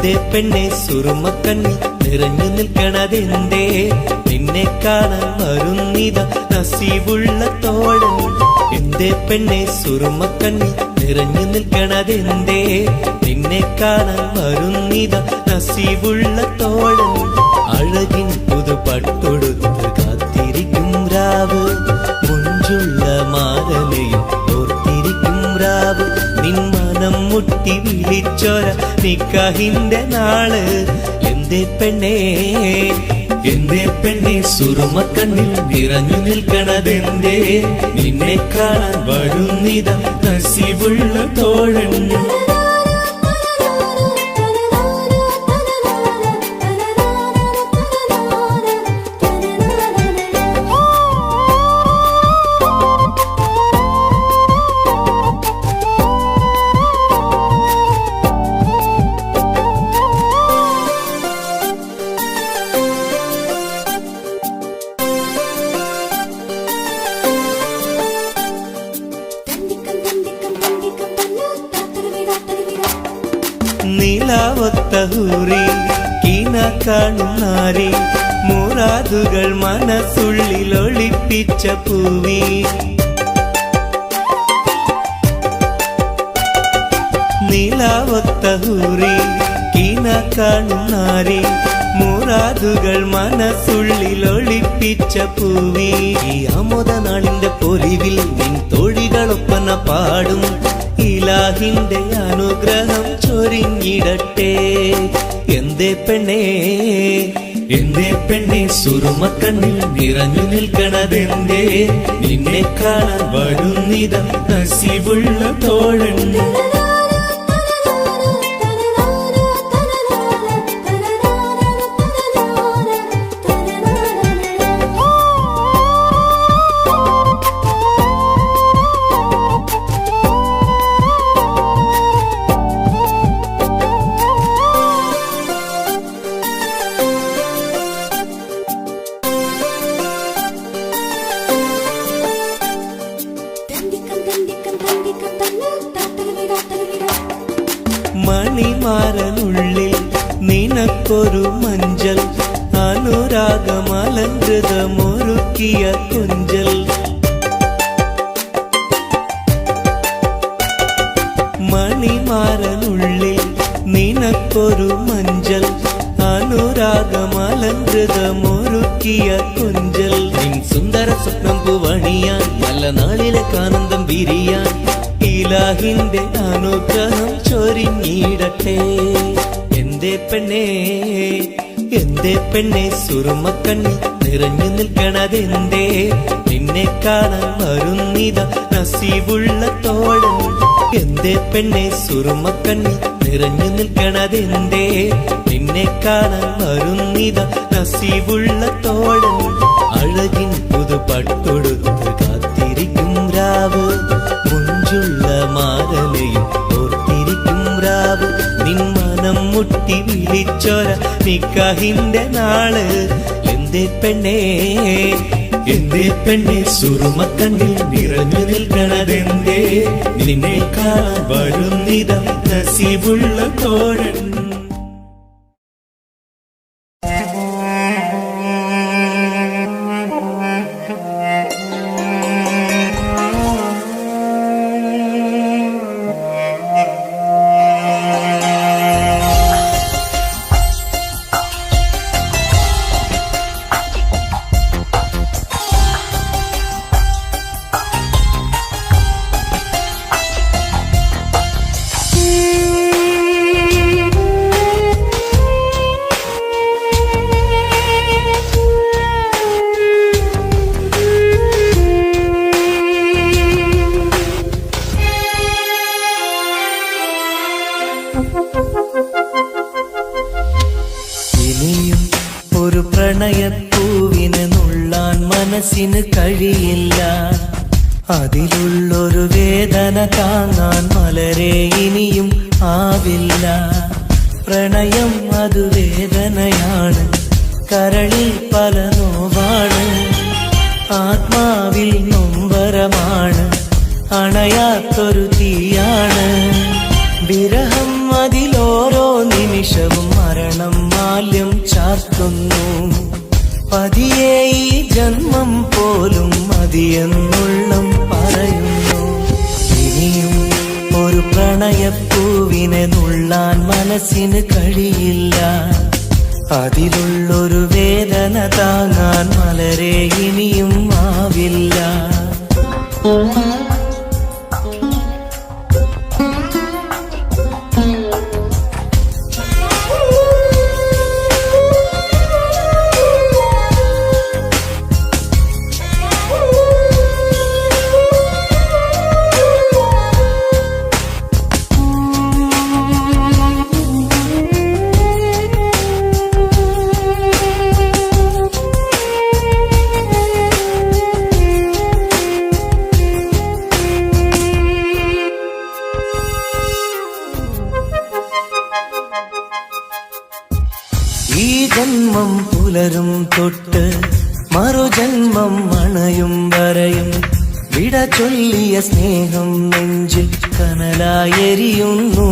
എന്തേ പെണ്ണെ സുറുമക്കണ്ണി നിറഞ്ഞു നിൽക്കണതെന്തേ? നിന്നെ കാണാൻ വരുന്നിത നസീബുള്ള തോഴൻ. എന്തേ പെണ്ണെ സുറുമക്കണ്ണി നിറഞ്ഞു നിൽക്കണതെന്തേ? നിന്നെ കാണാൻ വരുന്നിത നസീബുള്ള തോഴൻ. അഴകിൻ പുതുപട്ടൊടുത്ത് കാത്തിരിക്കും രാവ്, മുഞ്ചുള്ള മാരലയും ഓർത്തിരിക്കും രാവ്. നിൻ മനം മുട്ടി വിളിച്ചൊര നിക്കാഹിന്റെ നാള്. എന്തേ പെണ്ണേ എന്തേ പെണ്ണെ സുറുമക്കണ്ണിൽ നിറഞ്ഞു നിൽക്കണതെന്തേ? നിന്നെ കാണാൻ വരുന്നിത നസീബുള്ള തോഴൻ. നീലാവത്ത ഹൂറി കീന കാണുന്നാരി, മുറാദുകൾ മനസ്സുള്ളിൽ ഒളിപ്പിച്ച പൂവി. നീലാവത്ത ഹൂറി കീന കാണുന്നാരി, മുറാദുകൾ മനസ്സുള്ളിൽ ഒളിപ്പിച്ച പൂവി. ഈ ആമോദ നാളിന്റെ പൊലിവിൽ നിൻ തോഴികളൊപ്പന പാടും. ഇലാഹിന്റെ അനുഗ്രഹം ചൊരിഞ്ഞിടട്ടെ. എന്തേ പെണ്ണേ എന്തേ പെണ്ണെ സുറുമക്കണ്ണിൽ നിറഞ്ഞു നിൽക്കണതെന്തേ? നിന്നെ കാണാൻ വരുന്നിത നസീബുള്ള തോഴൻ. മണിമാരനുള്ളിൽ നിനക്കൊരു മഞ്ചൽ, അനുരാഗമലങ്കൃതമൊരുക്കിയ കൊഞ്ചൽ. മണിമാരനുള്ളിൽ നിനക്കൊരു മഞ്ചൽ, അനുരാഗമലങ്കൃതമൊരുക്കിയ കൊഞ്ചൽ. നിൻ സുന്ദര സ്വപ്നം പൂവണിയാൻ, നല്ല നാളിലെ ആനന്ദം വിരിയാൻ, ഇലാഹിന്റെ അനുഗ്രഹം ചൊരിഞ്ഞിടട്ടെ. എന്തേ പെണ്ണേ എന്തേ പെണ്ണെ സുറുമക്കണ്ണി നിറഞ്ഞു നിൽക്കണതെന്തേ? നിന്നെ കാണാൻ വരുന്നിത നസീബുള്ള തോഴൻ. എന്തേ പെണ്ണെ സുറുമക്കണ്ണി നിറഞ്ഞു നിൽക്കണതെന്തേ? നിന്നെ കാണാൻ വരുന്നിത നസീബുള്ള തോഴൻ. അഴകിൻ പുതുപട്ടൊടുത്ത് കാത്തിരിക്കും രാവ്, മുഞ്ചുള്ള മാരലയും ഓർത്തിരിക്കും രാവ്. നിൻ മനം മുട്ടി വിളിച്ചൊര നിക്കാഹിന്റെ നാള്. എന്തേ പെണ്ണേ എന്തേ പെണ്ണെ സുറുമക്കണ്ണിൽ നിറഞ്ഞു നിൽക്കണതെന്തേ? നിന്നെ കാണാൻ വരുന്നിത നസീബുള്ള തോഴൻ. ഇനിയും ഒരു പ്രണയപ്പൂവിനെ നുള്ളാൻ മനസ്സിന് കഴിയില്ല. അതിലുള്ളൊരു വേദന താങ്ങാൻ മലരെ ഇനിയും ആവില്ല. പ്രണയം അത് വേദനയാണ്, കരളിൽ പല നോവാണ്, ആത്മാവിൽ നൊമ്പരമാണ്, അണയാത്തൊരു തീയാണ്. വിരഹം അതിലോരോ നിമിഷവും ചാർത്തുന്നു. പതിയെ ഈ ജന്മം പോലും മതിയെന്നുള്ളം പറയുന്നു. ഇനിയും ഒരു പ്രണയപ്പൂവിനെ നുള്ളാൻ മനസ്സിന് കഴിയില്ല. അതിലുള്ളൊരു വേദന താങ്ങാൻ മലരെ ഇനിയും ആവില്ല. ഈ ജന്മം പുലരും തൊട്ട് മറുജന്മം അണയും വരെയും വിട ചൊല്ലിയ സ്നേഹം നെഞ്ചിൽ കനലായെരിയുന്നു.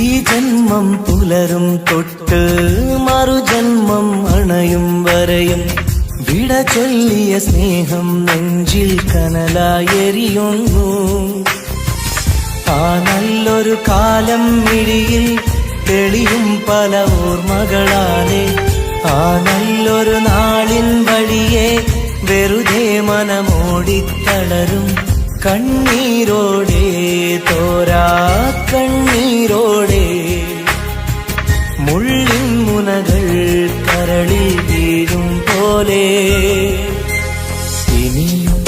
ഈ ജന്മം പുലരും തൊട്ട് മറുജന്മം അണയും വരെയും വിട ചൊല്ലിയ സ്നേഹം നെഞ്ചിൽ കനലായെരിയുന്നു. ആ നല്ലൊരു കാലം മിഴിയിൽ തെളിയും പല ഓർമ്മകളാലെ ആ നല്ലൊരു നാളിൻ വഴിയെ വെറുതെ മനമോടിത്തളരും കണ്ണീരോടെ തോരാ കണ്ണീരോടെ മുള്ളിൻ മുനകൾ കരളിൽ വീഴും പോലെ. ഇനിയും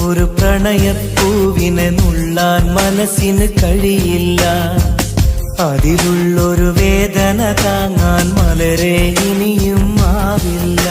ഒരു പ്രണയപ്പൂവിനെ നുള്ളാൻ മനസ്സിന് കഴിയില്ല. അതിലുള്ളൊരു വേദന താങ്ങാൻ മലരെ ഇനിയും ആവില്ല.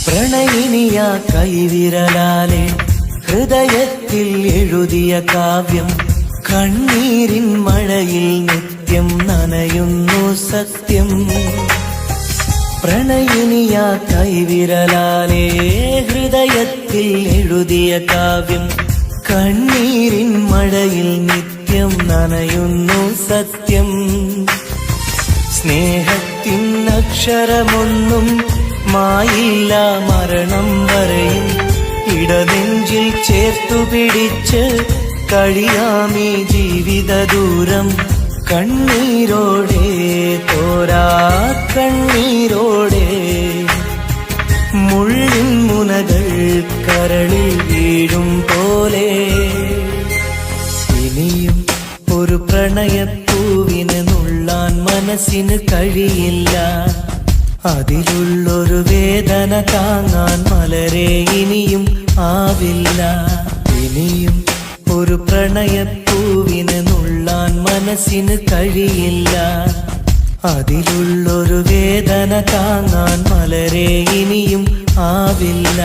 പ്രണയിനിയ കൈവിരലാലെ ഹൃദയത്തിൽ എഴുതിയ കാവ്യം കണ്ണീരിൻ മഴയിൽ നിത്യം നനയുന്നു സത്യം. പ്രണയിനിയ കൈവിരലാലെ ഹൃദയത്തിൽ എഴുതിയ കാവ്യം കണ്ണീരിൻ മഴയിൽ നിത്യം നനയുന്നു സത്യം. സ്നേഹത്തിൻ അക്ഷരമൊന്നും മായില്ല മരണം വരെയും ഇടനെഞ്ചിൽ ചേർത്തു പിടിച്ച് കഴിയാമീ ജീവിത ദൂരം കണ്ണീരോടെ തോരാ കണ്ണീരോടെ മുള്ളിൻ മുനകൾ കരളിൽ വീഴും പോലെ. ഇനിയും ഒരു പ്രണയപ്പൂവിനെ നുള്ളാൻ മനസ്സിന് കഴിയില്ല. അതിലുള്ളൊരു വേദന താങ്ങാൻ മലരെ ഇനിയും ആവില്ല. ഇനിയും ഒരു പ്രണയപ്പൂവിനെ നുള്ളാൻ മനസ്സിന് കഴിയില്ല. അതിലുള്ളൊരു വേദന താങ്ങാൻ മലരെ ഇനിയും ആവില്ല.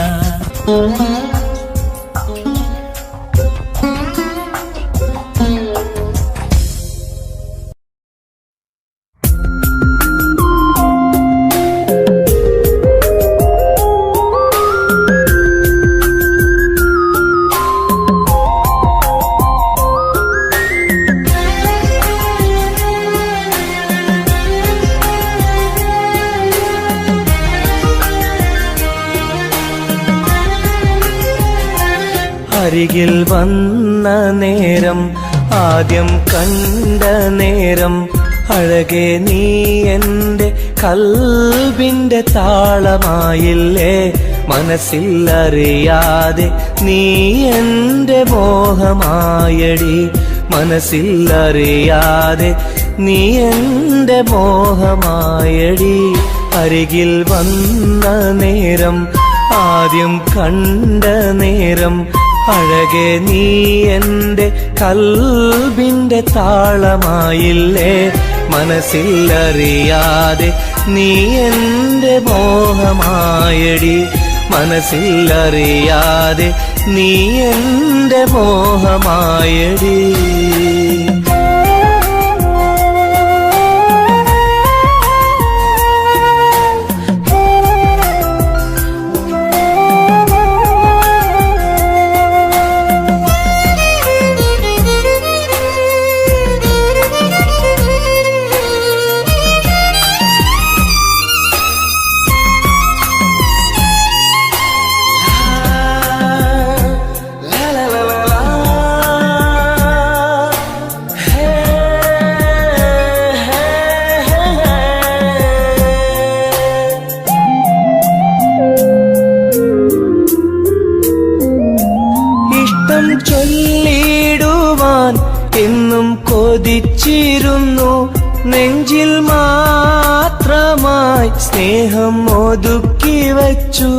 അരികിൽ വന്ന നേരം ആദ്യം കണ്ട നേരം അഴകെ നീ എൻ്റെ കൽബിൻ്റെ താളമായില്ലേ. മനസ്സിൽ അറിയാതെ നീ എൻ്റെ മോഹമായടി. മനസ്സിൽ അറിയാതെ നീ എൻ്റെ മോഹമായടി. അരികിൽ വന്ന നേരം ആദ്യം കണ്ട നേരം അഴകെ നീ എന്റെ കൽബിന്റെ താളമായില്ലേ മനസ്സിലറിയാതെ നീ എന്റെ മോഹമായടി മനസ്സിലറിയാതെ നീ എന്റെ മോഹമായടി ചൊല്ലിടുവാൻ എന്നും കൊതിച്ചിരുന്നു നെഞ്ചിൽ മാത്രമായി സ്നേഹം ഒതുക്കി വച്ചു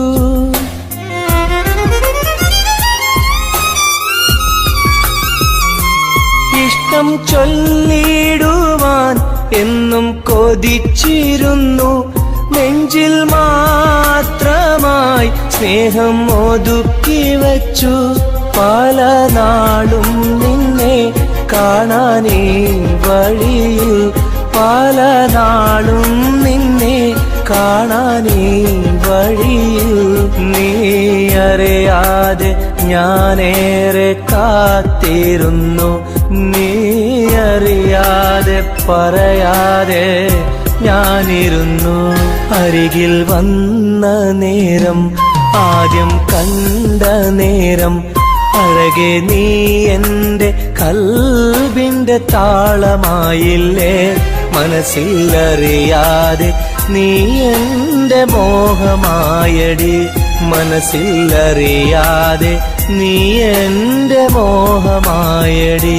ഇഷ്ടം ചൊല്ലിടുവാൻ എന്നും കൊതിച്ചിരുന്നു നെഞ്ചിൽ മാത്രമായി സ്നേഹം ഒതുക്കി വച്ചു പല നാളും നിന്നെ കാണാനേ വഴിയിൽ പല നാളും നിന്നെ കാണാനേ വഴിയിൽ നീ അറിയാതെ ഞാനേറെ കാത്തിരുന്നു നീ അറിയാതെ പറയാതെ ഞാനിരുന്നു അരികിൽ വന്ന നേരം ആദ്യം കണ്ട നേരം അഴകെ നീ എന്റെ കൽബിന്റെ താളമായില്ലേ മനസ്സിലറിയാതെ നീ എന്റെ മോഹമായടി മനസ്സിലറിയാതെ നീ എന്റെ മോഹമായടി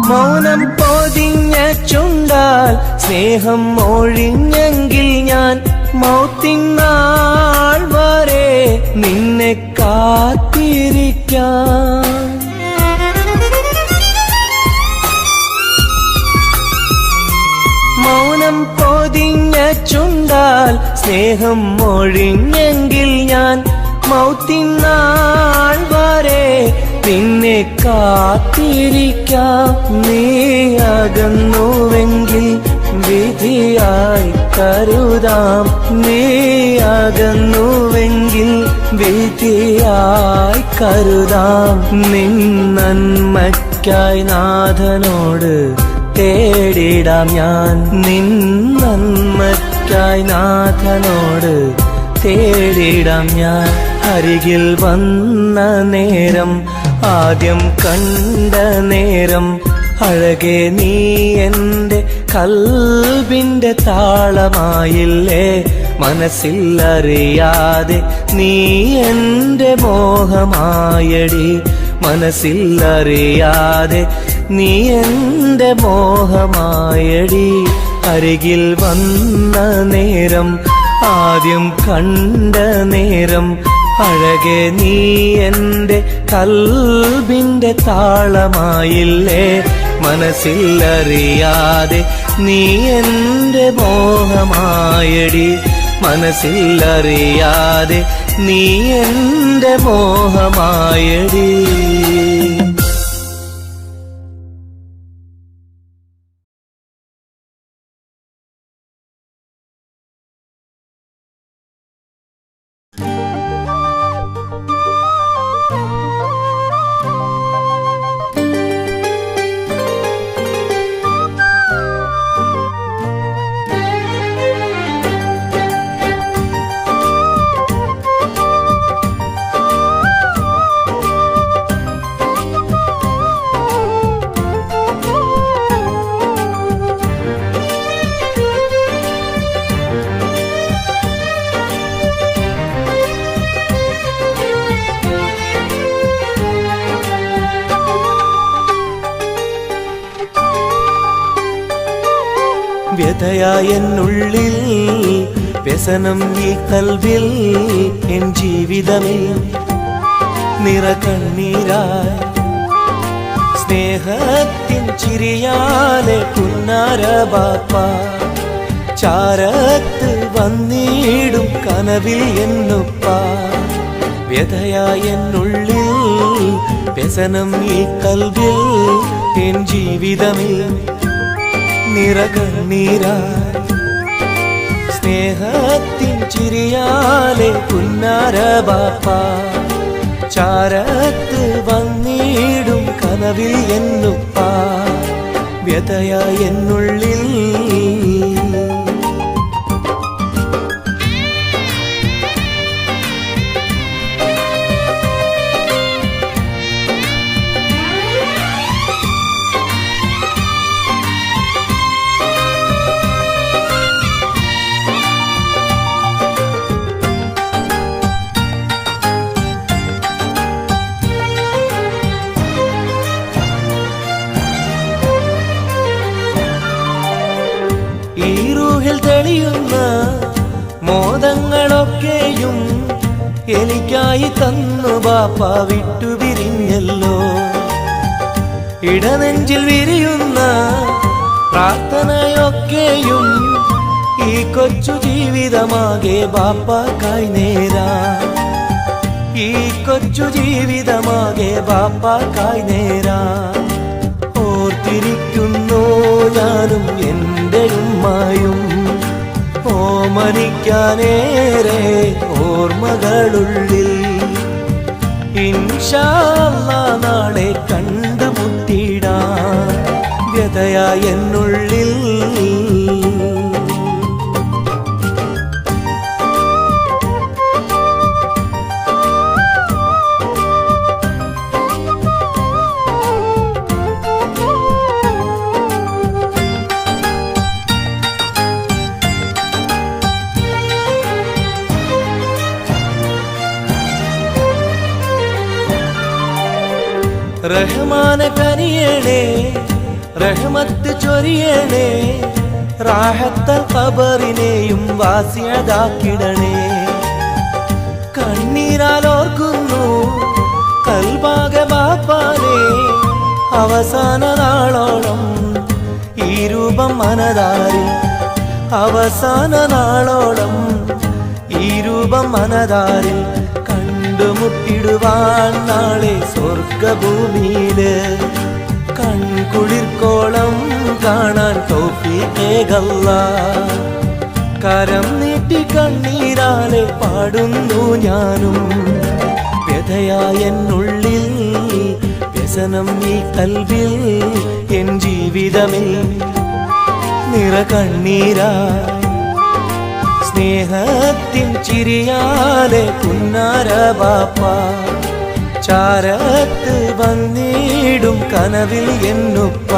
മൗനം പൊതിഞ്ഞ ചുണ്ടാൽ സ്നേഹം ഒഴിഞ്ഞെങ്കിൽ ഞാൻ മൗത്തിനാൾ വരെ നിന്നെ കാത്തിരിക്കാം മൗനം പൊതിഞ്ഞ ചുണ്ടാൽ സ്നേഹം ഒഴിഞ്ഞെങ്കിൽ ഞാൻ മൗത്തിനാൾ വരെ നിന്നെ കാത്തിരിക്കാം നീ അകന്നുവെങ്കിൽ വിധിയായി കരുതാം നീ അകന്നുവെങ്കിൽ വിധിയായി കരുതാം നിൻ നന്മയ്ക്കായി നാഥനോട് തേടിടാം ഞാൻ നിൻ നന്മയ്ക്കായി നാഥനോട് തേടിടാം ഞാൻ അരികിൽ വന്ന നേരം ആദ്യം കണ്ട നേരം അഴകെ നീ എന്റെ കൽബിന്റെ താളമായില്ലേ മനസ്സിലറിയാതെ നീ എന്റെ മോഹമായടി മനസ്സിലറിയാതെ നീ എന്റെ മോഹമായടി അരികിൽ വന്ന നേരം ആദ്യം കണ്ട നേരം അഴകെ നീ എന്റെ കൽബിന്റെ താളമായില്ലേ മനസ്സിലറിയാതെ നീ എന്റെ മോഹമായടി മനസ്സിലറിയാതെ നീ എന്റെ മോഹമായടി വ്യഥയായെന്നുള്ളിൽ വ്യസനം ഈ കൽവിൽ എൻ ജീവിതമേ നിറകണ്ണീരായി സ്നേഹത്തിൻ ചിരിയാലെ പുന്നാര ബാപ്പ ചാരത്ത് വന്നിടും കനവിൽ എന്നുപ്പ വ്യഥയായെന്നുള്ളിൽ വ്യസനം ഈ കൽവിൽ എൻ ജീവിതമേ നിറകണ്ണീരായി സ്നേഹത്തിൻ ചിരിയാലെ പുന്നാര ബാപ്പ ചാരത്ത് വന്നിടും കനവിൽ എന്നുപ്പ വ്യഥയായെന്നുള്ളിൽ ഈ റൂഹിൽ തെളിയുന്ന മോദങ്ങളൊക്കെയും എനിക്കായി തന്നു ബാപ്പ വിട്ടുപിരിഞ്ഞല്ലോ ഇടനെഞ്ചിൽ വിരിയുന്ന പ്രാർത്ഥനയൊക്കെയും ഈ കൊച്ചു ജീവിതമാകെ ബാപ്പാക്കായി നേരാ ഈ കൊച്ചു ജീവിതമാകെ ബാപ്പാക്കായി നേരാ ഓർത്തിരിക്കുന്നു ഞാനും എൻ്റെ ഉമ്മായും ഓമനിക്കാനേറെ ഓർമ്മകളുള്ളിൽ ഇൻഷാ അല്ലാഹ് നാളെ കണ്ടുമുട്ടിടാൻ വ്യഥയായെന്നുള്ളിൽ റഹ്മാന കനിയണേ റഹ്മത്ത് ചൊരിയണേ റാഹത്ത ഖബറിനെയും വാസിയതാക്കിടണേ കണ്ണീരാൽ ഓർക്കുന്നു കൽബാകെ ബാപ്പാനെ അവസാന നാളോളം ഈ രൂപം മനതാരിൽ അവസാന നാളോളം ഈ രൂപം മനതാരിൽ കണ്ടുമുട്ടിടുവാൻ നാളെ സ്വർഗഭൂമിയില് കൺകുളിർക്കോളം കാണാൻ തൗഫീഖേകല്ലാഹ് കരം നീട്ടി കണ്ണീരാലെ പാടുന്നു ഞാനും വ്യഥയായെന്നുള്ളിൽ വ്യസനം ഈ കൽവിൽ എൻ ജീവിതമേ നിറകണ്ണീരായി സ്നേഹത്തിൻ ചിരിയാലെ പുന്നാര ബാപ്പ ചാരത്ത് വന്നിടും കനവിൽ എന്നുപ്പ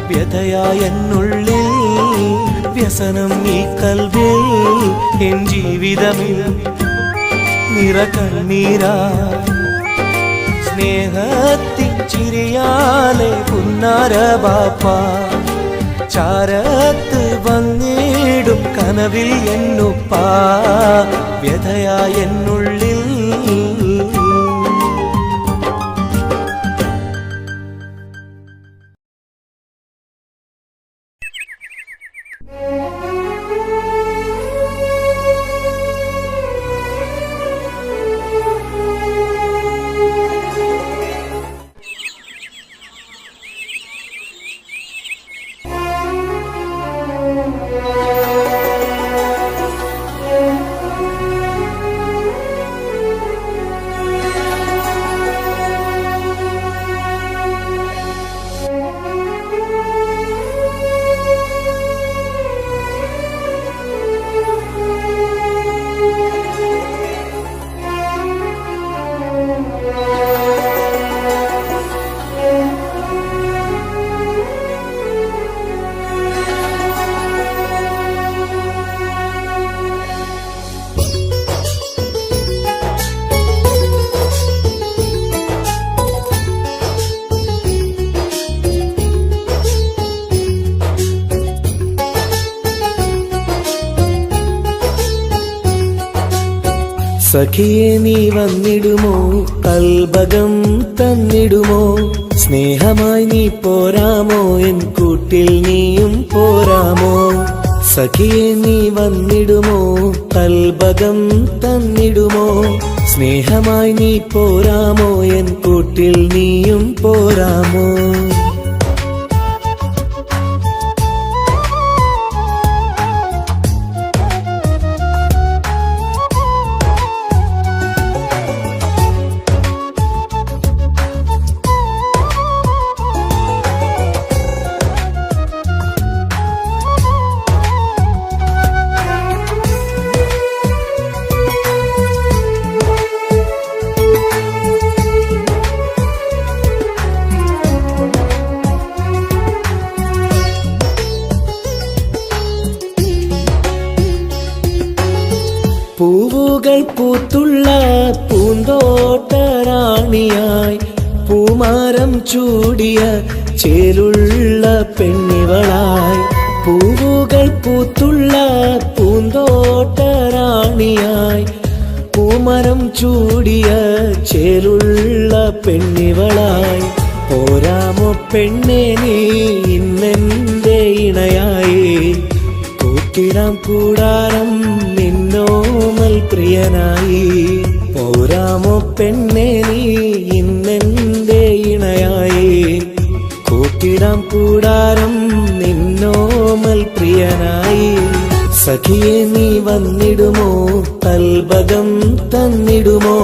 വ്യഥയായെന്നുള്ളിൽ വ്യസനം ഈ കൽവിൽ എൻ ജീവിതമേ നിറകണ്ണീരായി സ്നേഹത്തിൻ ചിരിയാലെ പുന്നാര ബാപ്പ ചാരത്ത് വന്നിടും കനവിൽ എന്നുപ്പ വ്യഥയായെന്നുള്ളിൽ സഖിയെ നീ വന്നിടുമോ കൽബകം തന്നിടുമോ സ്നേഹമായി നീ പോരാമോ എൻ കൂട്ടിൽ നീയും പോരാമോ സഖിയെ നീ വന്നിടുമോ കൽബകം തന്നിടുമോ സ്നേഹമായി നീ പോരാമോ എൻ കൂട്ടിൽ നീയും പോരാമോ പൂവുകൾ പൂത്തുള്ള പൂന്തോട്ടറാണിയായി പൂമാരം ചൂടിയ ചേലുള്ള പെണ്ണിവളായി പൂവുകൾ പൂത്തുള്ള പൂന്തോട്ടറാണിയായി പൂമരം ചൂടിയ ചേലുള്ള പെണ്ണിവളായി പോരാമോ പെണ്ണെ നീ ഇന്നെന്റെ ഇണയായി കൂട്ടിടാം കൂടാരം നിന്നോമൽ പ്രിയനായി പോരാമോ പെണ്ണെ നീ ഇന്നെന്റെ ഇണയായി കൂട്ടിടാം കൂടാരം നിന്നോമൽ പ്രിയനായി സഖിയെ നീ വന്നിടുമോ കൽബകം തന്നിടുമോ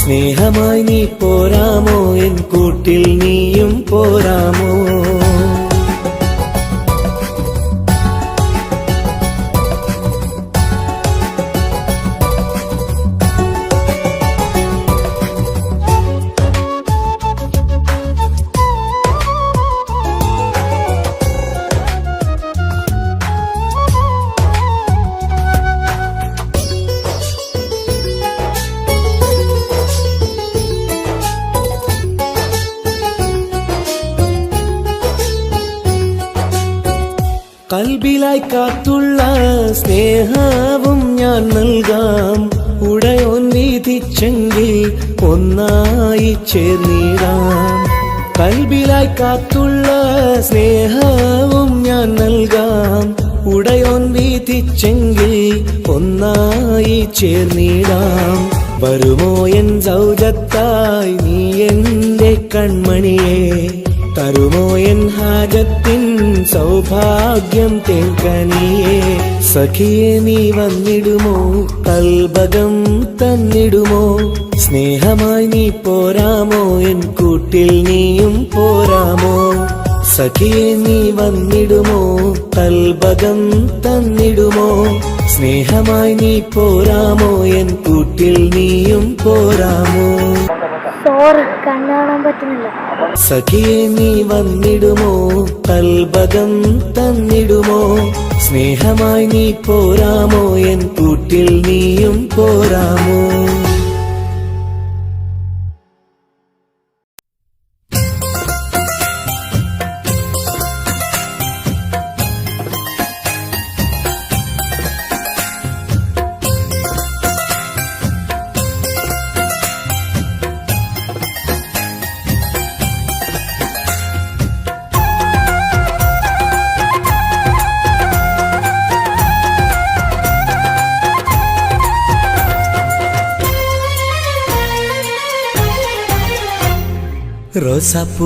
സ്നേഹമായി നീ പോരാമോ എൻ കൂട്ടിൽ നീയും പോരാമോ കൽബിലായി കാത്തുള്ള സ്നേഹവും ഞാൻ നൽകാം ഉടയോൻ വിധിച്ചെങ്കിൽ ഒന്നായി ചേർന്നിടാം കൽബിലായി കാത്തുള്ള സ്നേഹവും ഞാൻ നൽകാം ഉടയോൻ വിധിച്ചെങ്കിൽ ഒന്നായി ചേർന്നിടാം വരുമോ എൻ സൗജത്തായി നീ എന്റെ കൺമണിയെ തരുമോ എൻ ഹാജത്തിൻ സൗഭാഗ്യം തേക്കനിയേ സഖിയെ നീ വന്നിടുമോ കൽബകം തന്നിടുമോ സ്നേഹമായി നീ പോരാമോ എൻ കൂട്ടിൽ നീയും പോരാമോ സഖിയെ നീ വന്നിടുമോ കൽബകം തന്നിടുമോ സ്നേഹമായി നീ പോരാമോ എൻ കൂട്ടിൽ നീയും പോരാമോ സോറി കണ്ണാണാൻ പറ്റുന്നില്ല സഖിയെ നീ വന്നിടുമോ കൽബകം തന്നിടുമോ സ്നേഹമായി നീ പോരാമോ എൻ കൂട്ടിൽ നീയും പോരാമോ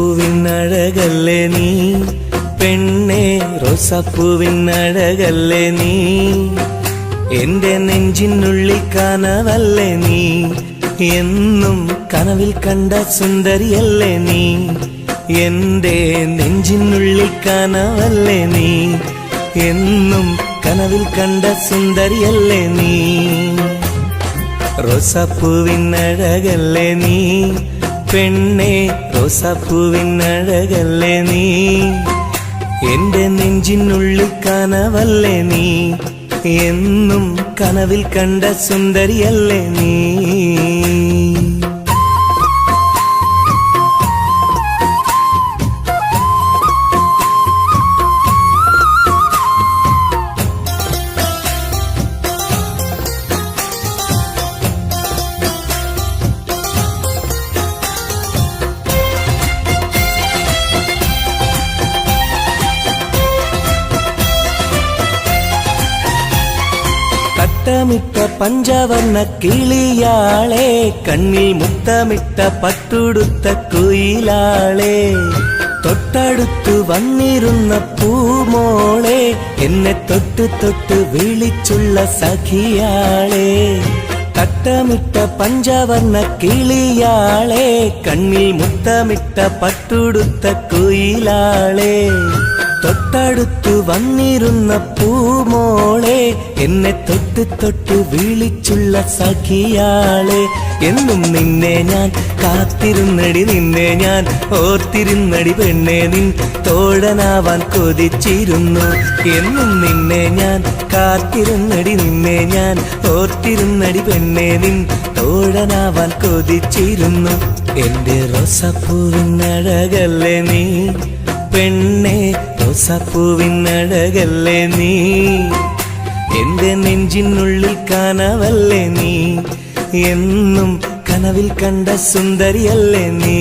റോസാപ്പൂവിനഴകല്ലേ നീ പെണ്ണെ റോസാപ്പൂവിനഴകല്ലേ നീ എന്റെ നെഞ്ചിനുള്ളിൽ കനവല്ലേ നീ എന്നും കനവിൽ കണ്ട സുന്ദരിയല്ലേ നീ എന്റെ നെഞ്ചിനുള്ളിൽ കനവല്ലേ നീ എന്നും കനവിൽ കണ്ട സുന്ദരിയല്ലേ നീ റോസാപ്പൂവിനഴകല്ലേ നീ പെണ്ണെ റോസാപ്പൂവിനഴകല്ലേ നീ എന്റെ നെഞ്ചിനുള്ളിൽ കനവല്ലേ നീ എന്നും കനവിൽ കണ്ട സുന്ദരിയല്ലേ നീ തട്ടമിട്ട പഞ്ചവർണ്ണ കിളിയാളെ കണ്ണിൽ മുത്തമിട്ട പട്ടുടുത്ത കുയിലാളെ തൊട്ടടുത്തു വന്നിരുന്ന പൂമോളെ എന്നെ തൊട്ട് തൊട്ട് വിളിച്ചുള്ള സഖിയാളെ തട്ടമിട്ട പഞ്ചവർണ്ണ കിളിയാളെ കണ്ണിൽ മുത്തമിട്ട പട്ടുടുത്ത കുയിലാളെ തൊട്ടടുത്തു വന്നിരുന്ന പൂമോളെ എന്നെ തൊട്ട് തൊട്ട് വിളിച്ചുള്ള സഖിയാളെ എന്നും നിന്നെ ഞാൻ കാത്തിരുന്നടി നിന്നെ ഞാൻ ഓർത്തിരുന്നടി പെണ്ണെ നിൻ തോഴനാവാൻ കൊതിച്ചിരുന്നു എന്നും നിന്നെ ഞാൻ കാത്തിരുന്നടി നിന്നെ ഞാൻ ഓർത്തിരുന്നടി പെണ്ണെ നിൻ തോഴനാവാൻ കൊതിച്ചിരുന്നു എന്റെ റോസാപ്പൂവിനഴകല്ലേ നീ പെണ്ണെ റോസാപ്പൂവിനഴകല്ലേ നീ എന്റെ നെഞ്ചിനുള്ളിൽ കനവല്ലേ നീ എന്നും കനവിൽ കണ്ട സുന്ദരിയല്ലേ നീ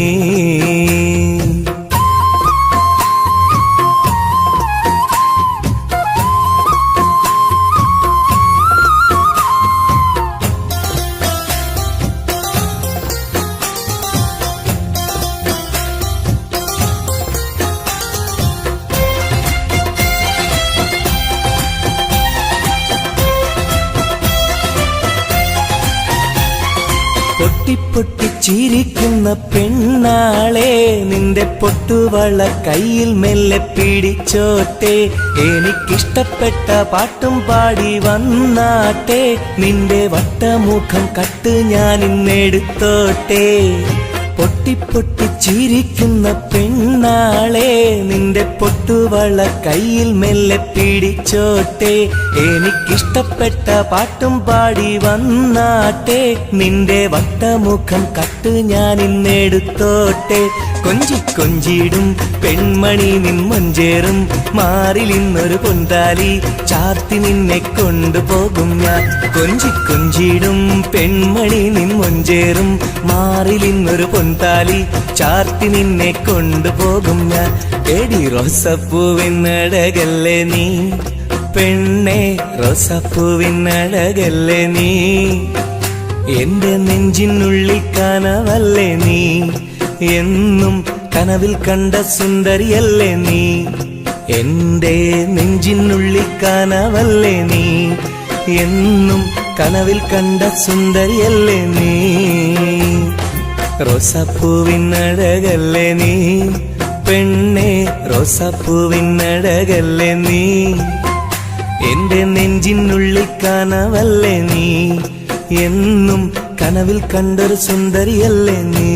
പൊട്ടി ചിരിക്കുന്ന പെണ്ണാളെ നിന്റെ പൊട്ടുവള കയ്യിൽ മെല്ലെ പിടിച്ചോട്ടെ എനിക്കിഷ്ടപ്പെട്ട പാട്ടും പാടി വന്നാട്ടെ നിന്റെ വട്ടമുഖം കട്ട് ഞാൻ ഇന്നെടുത്തോട്ടെ പൊട്ടി ചിരിക്കുന്ന പെണ്ണാളെ നിന്റെ പൊട്ടുവള കയ്യിൽ മെല്ലെ പിടിച്ചോട്ടെ എനിക്കിഷ്ടപ്പെട്ട പാട്ടും പാടി വന്നാട്ടെ നിന്റെ വട്ടമുഖം കട്ട് ഞാൻ ഇന്നെടുത്തോട്ടെ കൊഞ്ചിടും പെൺമണി നിൻ മൊഞ്ചേറും മാറിൽ ഇന്നൊരു പൊന്താലി ചാർത്തി നിന്നെ കൊണ്ടുപോകും ഞാൻ കൊഞ്ചിടും പെൺമണി നിൻ മൊഞ്ചേറും മാറിൽ ഇന്നൊരു പൊന്താലി ചാർത്തി നിന്നെ കൊണ്ടുപോകും ഞാൻ എടി റോസപ്പൂവിനഴകല്ലേ നീ പെണ്ണെ റോസപ്പൂവിനഴകല്ലേ നീ എന്റെ നെഞ്ചിനുള്ളിൽ കനവല്ലേ നീ എന്നും കനവിൽ കണ്ട സുന്ദരിയല്ലേ നീ എന്റെ നെഞ്ചിനുള്ളിൽ കനവല്ലേ നീ എന്നും കനവിൽ കണ്ട സുന്ദരിയല്ലേ നീ റോസാപ്പൂവിനഴകല്ലേ നീ പെണ്ണെ റോസാപ്പൂവിനഴകല്ലേ നീ എന്റെ നെഞ്ചിനുള്ളിൽ കനവല്ലേ നീ എന്നും കനവിൽ കണ്ടൊരു സുന്ദരിയല്ലേ നീ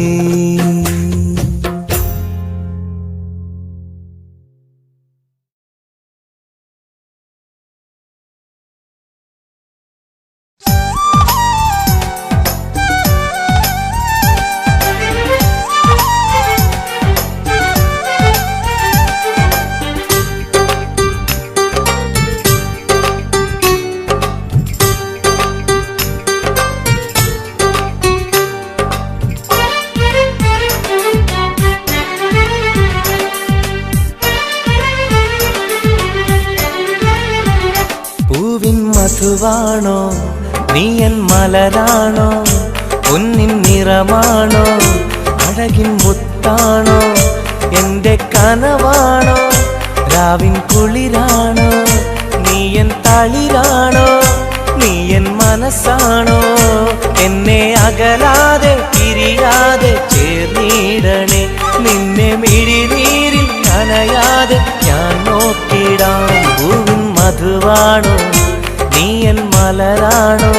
മധുവാണോ നീയൻ മലരാണോ പൊന്നിൻ നിറമാണോ അഴകിൻ മുത്താണോ എന്റെ കനവാണോ രാവിൻ കുളിരാണോ നീയൻ തളിരാണോ നീയൻ മനസ്സാണോ എന്നെ അകലാതെ പിരിയാതെ ചേർന്നിടണേ നിന്നെ മിഴിനീരിൽ നനയാതെ ഞാൻ നോക്കിടാം പൂവിൻ മധുവാണോ നീയൻ മലരാണോ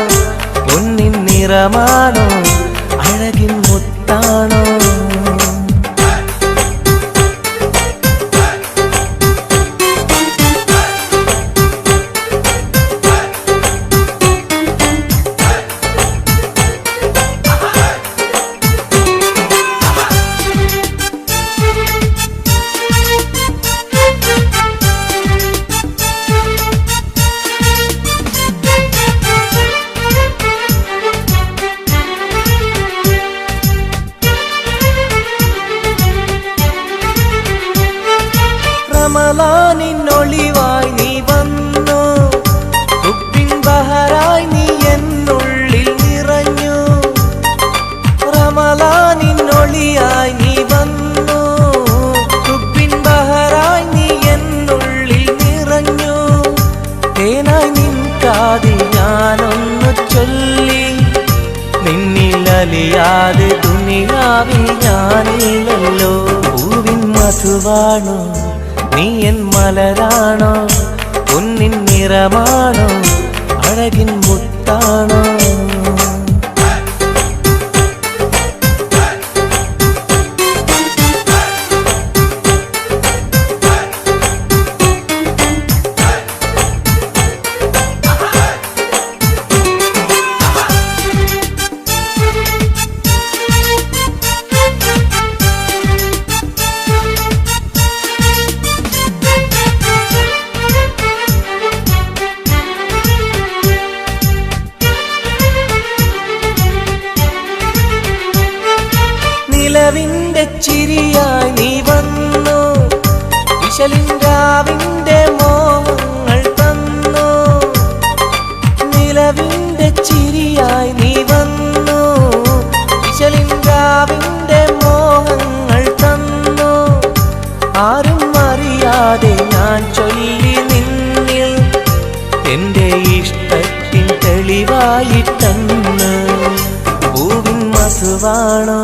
പൊന്നിൻ നിറമാണോ അഴകിൻ മുത്താണോ റമളാനിന്നൊളിവായി നീ വന്നു ഉപ്പിൻ ബഹറായി നീ രാവിൽ ഞാനില്ലല്ലോ. പൂവിൻ മധുവാണോ നീ എൻ മലരാണോ, പൊന്നിൻ നിറമാണോ അഴകിൻ മുത്താണോ. നിലവിന്റെ ചിരിയായി നീ വന്നു, വിശലിൻരാവിന്റെ മോഹങ്ങൾ തന്നു. നിലവിന്റെ ചിരിയായി നീ വന്നു, വിശലിൻരാവിന്റെ മോഹങ്ങൾ തന്നു. ആരും അറിയാതെ ഞാൻ ചൊല്ലി നിന്നിൽ എന്റെ ഇഷ്ടത്തിൻ തെളിവായിട്ടെന്ന്. പൂവിൻ മധുവാണോ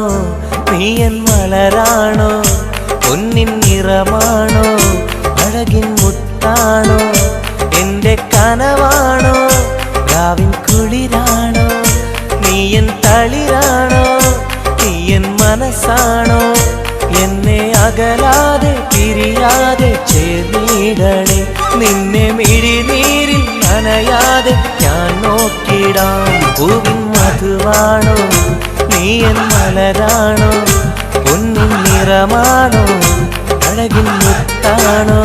നീ എൻ മലരാണോ, പൊന്നിൻ നിറമാണോ അഴകിൻ മുത്താണോ. എന്റെ കനവാണോ രാവിൻ കുളിരാണോ, നീ എൻ തളിരാണോ, നീ എൻ മനസ്സാണോ. എന്നെ അകലാതെ പിരിയാതെ ചേർന്നിടണേ, നിന്നെ മിഴിനീരിൽ നനയാതെ ഞാൻ നോക്കിടാം. പൂവിൻ മധുവാണോ നീ എൻ മലരാണോ, പൊന്നിൻ നിറമാണോ അഴകിൻ മുത്താണോ.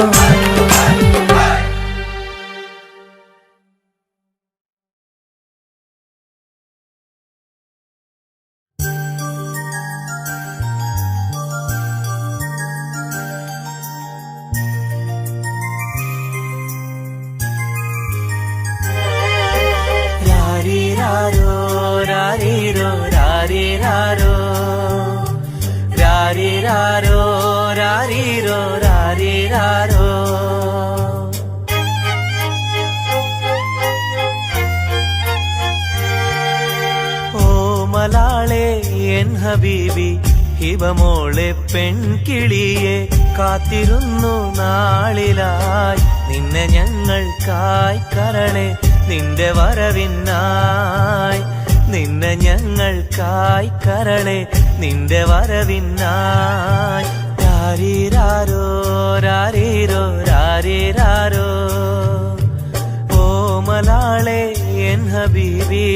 രാരിരാരോ രാരിരോ രാരിരാരോ, രാരിരാരോ രാരിരോ രാരിരാരോ. ഓ മലാളെ എൻ ഹബീബി ഹിബമോളെ പെൺകിളിയെ, കാത്തിരുന്നു നാളിലായി നിന്നെ ഞങ്ങൾക്കായി കരളെ, നിന്റെ വരവിനായി നിന്നെ ഞങ്ങൾക്കായി കരളെ, നിന്റെ വരവിനായി. രാരിരാരോ രാരിരോ രാരിരാരോ. ഓ മലാളെ എൻ ഹബീബി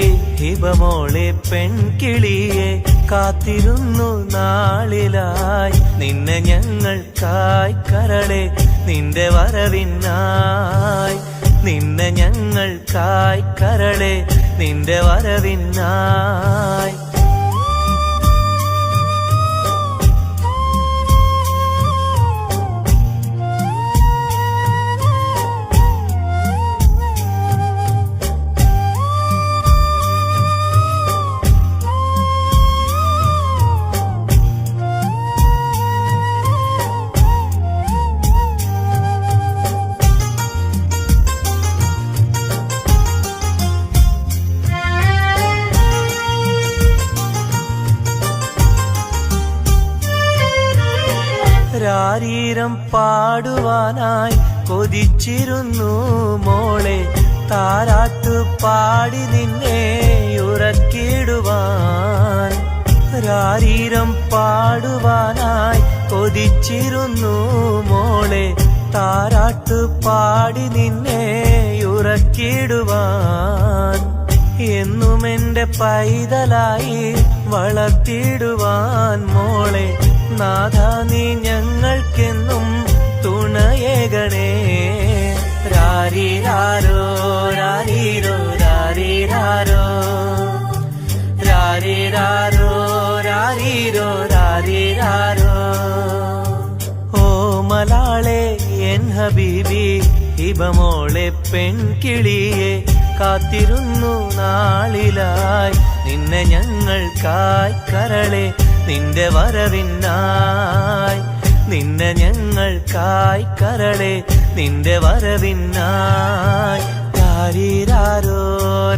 ഹിബമോളെ പെൺകിളിയെ, കാത്തിരുന്നു നാളിലായി നിന്നെ ഞങ്ങൾക്കായി കരളെ, നിന്റെ വരവിനായി നിന്നെ ഞങ്ങൾക്കായി കരളെ, നിന്റെ വരവിനായി. രാരീരം പാടുവാനായി കൊതിച്ചിരുന്നു മോളെ, താരാട്ടു പാടി നിന്നെ ഉറക്കിടുവാൻ. രാരീരം പാടുവാനായി കൊതിച്ചിരുന്നു മോളെ, താരാട്ടു പാടി നിന്നെ ഉറക്കിടുവാൻ. എന്നും എന്റെ പൈതലായി വളർത്തിടുവാൻ മോളെ, നാഥാ നീ ഞങ്ങൾക്കെന്നും തുണയേകണേ. രാരിരാരോ രാരിരോ രാരിരാരോ, രാരിരാരോ രാരിരോ രാരിരാരോ. ഓ മലാളെ എൻ ഹബീബി ഹിബമോളെ പെൺകിളിയെ, കാത്തിരുന്നു നാളിലായി നിന്നെ ഞങ്ങൾക്കായി കരളെ, നിന്റെ വരവിനായി നിന്നെ ഞങ്ങൾക്കായി കരളെ, നിന്റെ വരവിനായി. രാരിരാരോ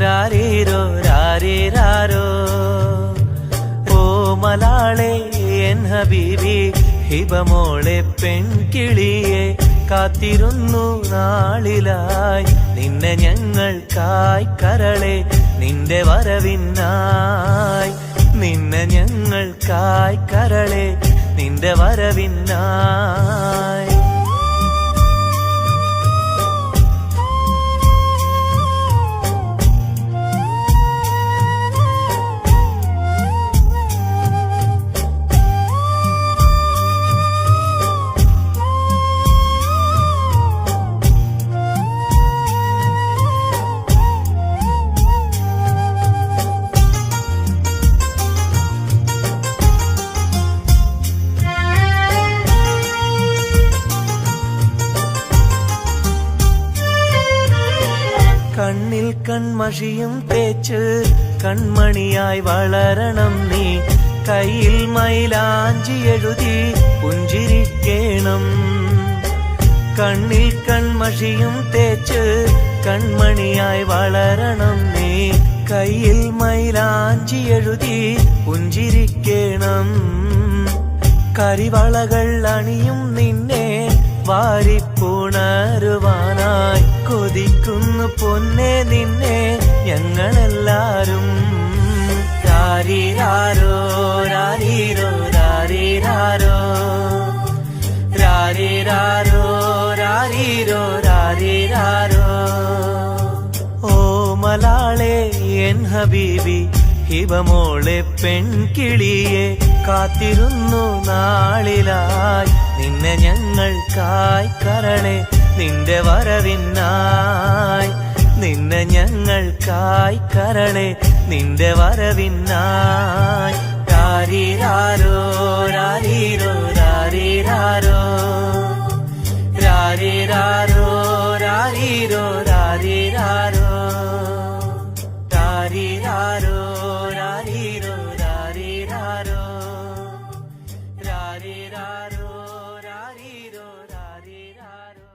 രാരിരോ രാരിരാരോ. ഓ മലാളെ എൻ ഹബീബി ഹിബമോളെ പെൺകിളിയെ കാത്തിരുന്നു നാളിലായി നിന്നെ ഞങ്ങൾക്കായി കരളെ നിന്റെ വരവിനായി നിന്നെ ഞങ്ങൾക്കായി കരളെ നിന്റെ വരവിനായി കണ്ണിൽ കൺമഷിയും തേച്ച് കൺമണിയായി വളരണം നീ കയ്യിൽ മൈലാഞ്ചി എഴുതി പുഞ്ചിരിക്കേണം കണ്ണിൽ കൺമഷിയും തേച്ച് കൺമണിയായി വളരണം നീ കയ്യിൽ മൈലാഞ്ചി എഴുതി പുഞ്ചിരിക്കേണം കരിവളകൾ അണിയും നിന്നെ വാരിപ്പുണരുവാനായി കൊതിക്കുന്നു പൊന്നെ നിന്നെ ഞങ്ങളെല്ലാരും രാരീരാരോ രാരീരോ രാരീരാരോ രാരീരാരോ രാരീരോ രാരീരാരോ ഓ മലാളെ എൻ ഹബീബി ഹിബമോളെ പെൺകിളിയെ കാത്തിരുന്നു നാളിലായി നിന്നെ ഞങ്ങൾക്കായി കരളെ നിന്റെ വരവിനായി നിന്നെ ഞങ്ങൾക്കായി കരളെ നിന്റെ വരവിനായി രാരീരാരോ രാരീരോ രാരീരാരോ രാരീരാരോ രാരീരോ രാരീരാരോ രാരീരാരോ രാരീരോ രാരീരാരോ രാരീരാരോ രാരീരോ രാരീരാരോ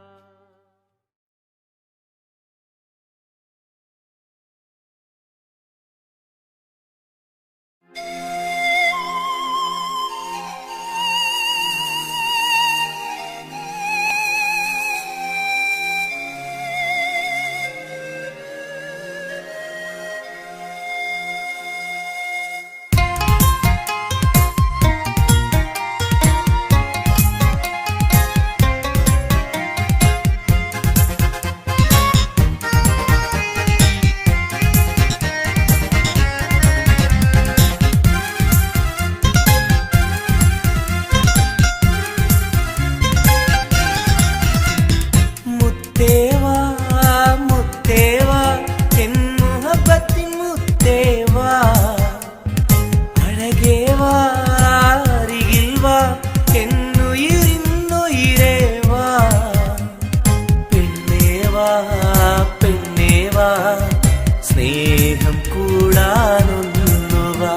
സ്നേഹം കൂടാനൊന്നുവാ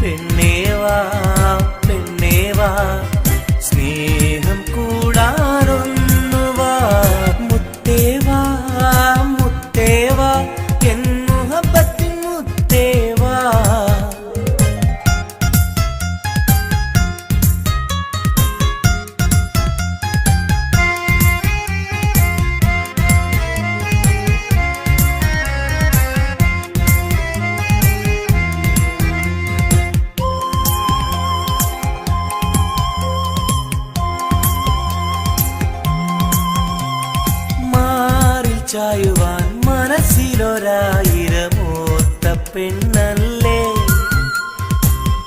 പെണ്ണേവാ പെണ്ണേവാ സ്നേഹം കൂടാനൊന്നുവാ മുത്തേവാ മുത്തേവാ എൻ മുഹബത്തിൻ മുത്തേവാ ചായുവാൻ മനസ്സിലൊരായിരമോത്ത പെണ്ണല്ലേ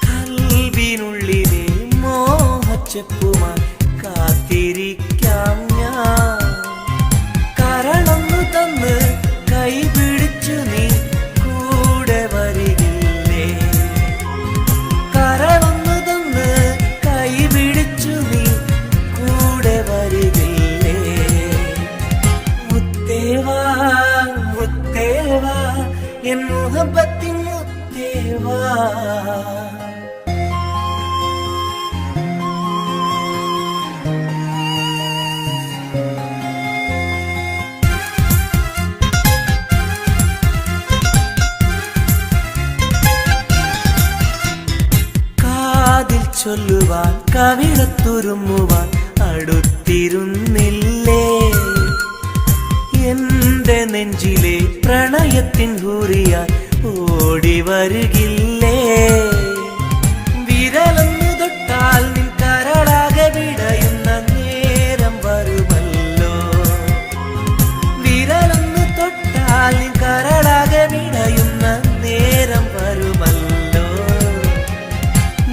കൽവിനുള്ളിലെ മോഹച്ചെപ്പുമായി കാത്തിരിക്കാം ഞാൻ കരളൊന്നു തന്ന് കൈ പിടിച്ചു നീ കൂടെ വരികില്ലേ കരളൊന്നു തന്ന് കൈ പിടിച്ചു നീ കൂടെ വരികില്ലേ മുത്തേവാ മുത്തേവാ എൻ മുഹബത്തിൻ മുത്തേവാ കാറ്റിൻ ഹൂറിയ ഓടി വരുകില്ലേ വിരലൊന്നു തൊട്ടാൽ നിൻ കരളാകെ വിടയുന്ന നേരം വരുമല്ലോ വിരലൊന്നു തൊട്ടാൽ നിൻ കരളാകെ വിടയുന്ന നേരം വരുമല്ലോ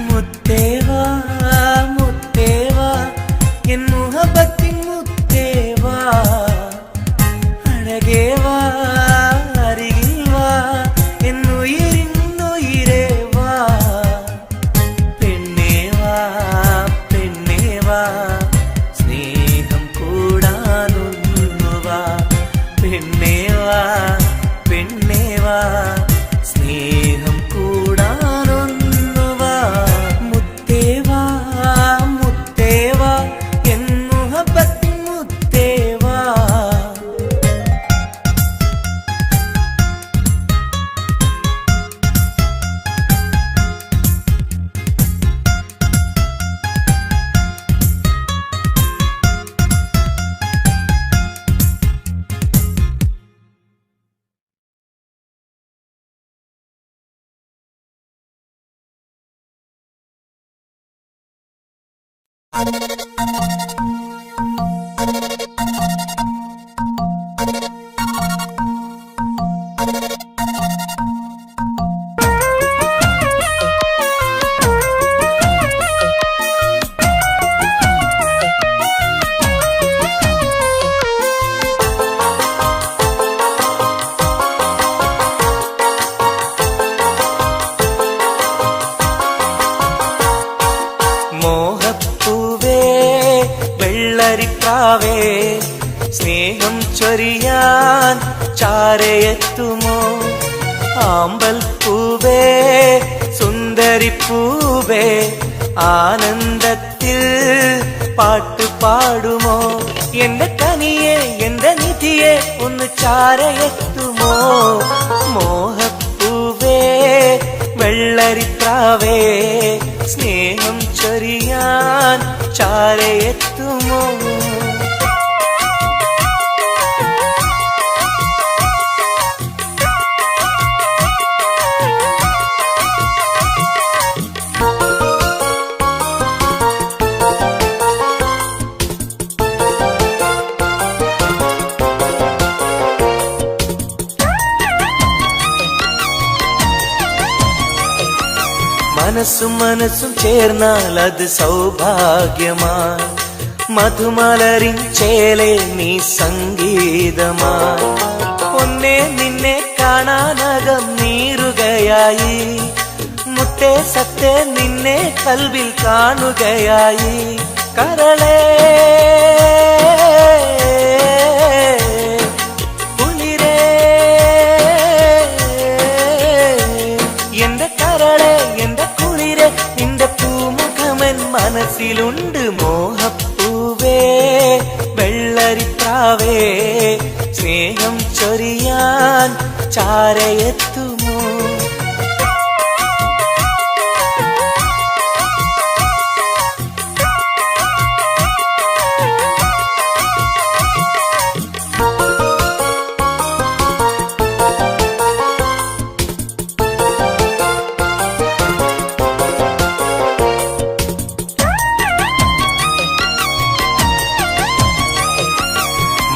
മുത്തേവാ മുത്തേവാ എൻ മുഹബത്തിൻ മുത്തേവാ അഴകേവാ അരികിൽ വാ എന്നുയിരിന്നുയിരേ വാ പെണ്ണേവാ പെണ്ണേവാ സ്നേഹം കൂടാനൊന്നുവാ പെണ്ണേവാ പെണ്ണേവാ സ്നേഹം കൂടാനൊന്നുവാ മുത്തേവാ മുത്തേവാ എൻ മുഹബത്തിൻ മുത്തേവാ മോഹപ്പൂവേ വെള്ളരിപ്രാവേ സ്നേഹം ചൊരിയാൻ ചാരയെത്തുമോ ആമ്പൽ പൂവേ സുന്ദരിപ്പൂവേ ആനന്ദത്തിൽ പാട്ടു പാടുമോ എന്റെ കനിയെ എന്റെ നിധിയെ ഒന്ന് ചാരയെത്തുമോ മോഹപ്പൂവേ വെള്ളരിപ്രാവേ സ്നേഹം ചൊരിയാൻ ചാരയെത്തുമോ മനസ്സും മനസ്സും ചേർന്നാൽ അത് സൗഭാഗ്യമായി മധുമലരിൻ ചേലെ നീ സംഗീതമായി പൊന്നെ നിന്നെ കാണാനകം നീറുകയായി മുത്തേ സത്തേ നിന്നെ കൽവിൽ കാണുകയായി കരളേ കുളിരേ എന്റെ കരളേ എന്റെ കുളിരെ നിന്റെ പൂമുഖമൻ മനസ്സിലുണ്ട് മോഹപ്പൂവേ വെള്ളരിപ്രാവേ സ്നേഹം ചൊരിയാൻ ചാരയെത്തുമോ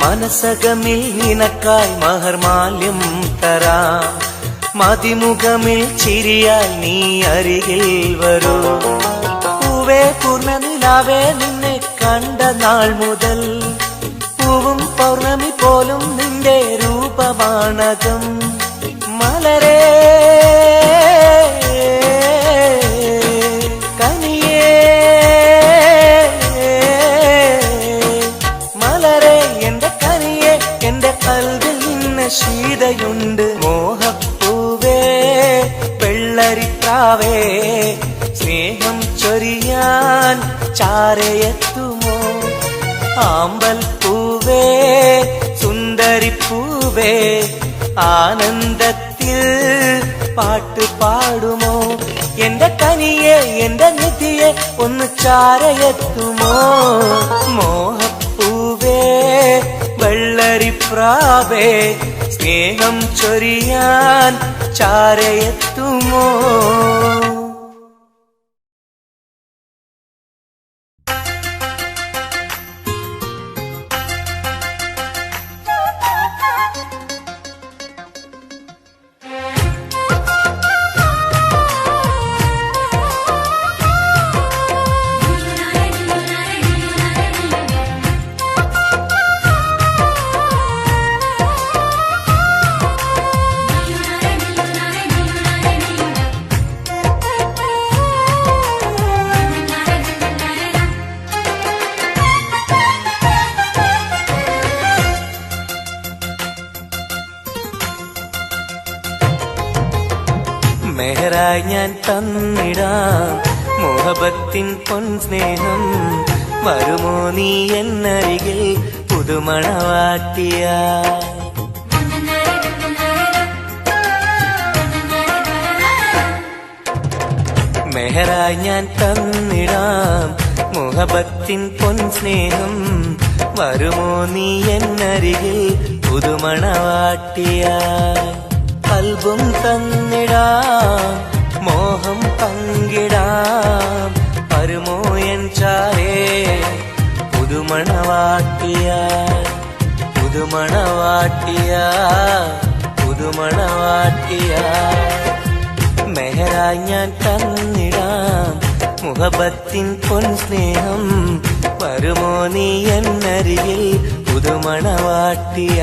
മനസകമിൽ നിനക്കായി മഹർമാല്യം തരാം മതിമുഖമിൽ ചിരിയാൽ നീ അരികിൽ വരൂ പൂവേ പൂർണ്ണനിലാവേ നിന്നെ കണ്ട നാൾ മുതൽ പൂവും പൗർണമി പോലും നിന്റെ രൂപമാണകം മലരേ കനിയേ മലരേ എന്റെ കനിയെ എന്റെ കൽവിൽ നിന്ന ശീതയുണ്ട് മോഹപ്പൂവേ വെള്ളരിപ്രാവേ സ്നേഹം ചൊരിയാൻ ചാരയെത്തുമോ ആമ്പൽ പൂവേ സുന്ദരിപ്പൂവേ ആനന്ദത്തിൽ പാട്ട് പാടുമോ എന്റെ കനിയെ എന്റെ നിധിയെ ഒന്ന് ചാരയെത്തുമോ മോഹപ്പൂവേ വെള്ളരിപ്രാവേ സ്നേഹം ചൊരിയാൻ ചാരയെത്തുമോ? മെഹറായി ഞാൻ തന്നിടാം മോഹബത്തിൻ പൊൻസ്നേഹം. വരുമോ നീ എന്നരികിൽ പുതുമണവാട്ടിയ? മെഹറായി ഞാൻ തന്നിടാം മോഹബത്തിൻ പൊൻസ്നേഹം. വരുമോ നീ എന്നരികിൽ പുതുമണവാട്ടിയ? കൽബും തന്നിടാം മോഹം പങ്കിടാം. വരുമോ എൻ ചാരേ പുതുമണവാട്ടിയ? പുതുമണവാട്ടിയ പുതുമണവാട്ടിയ. മെഹറായി ഞാൻ തന്നിടാം മുഹബത്തിൻ പൊൻസ്നേഹം. വരുമോ നീ എന്നരികിൽ പുതുമണവാട്ടിയ?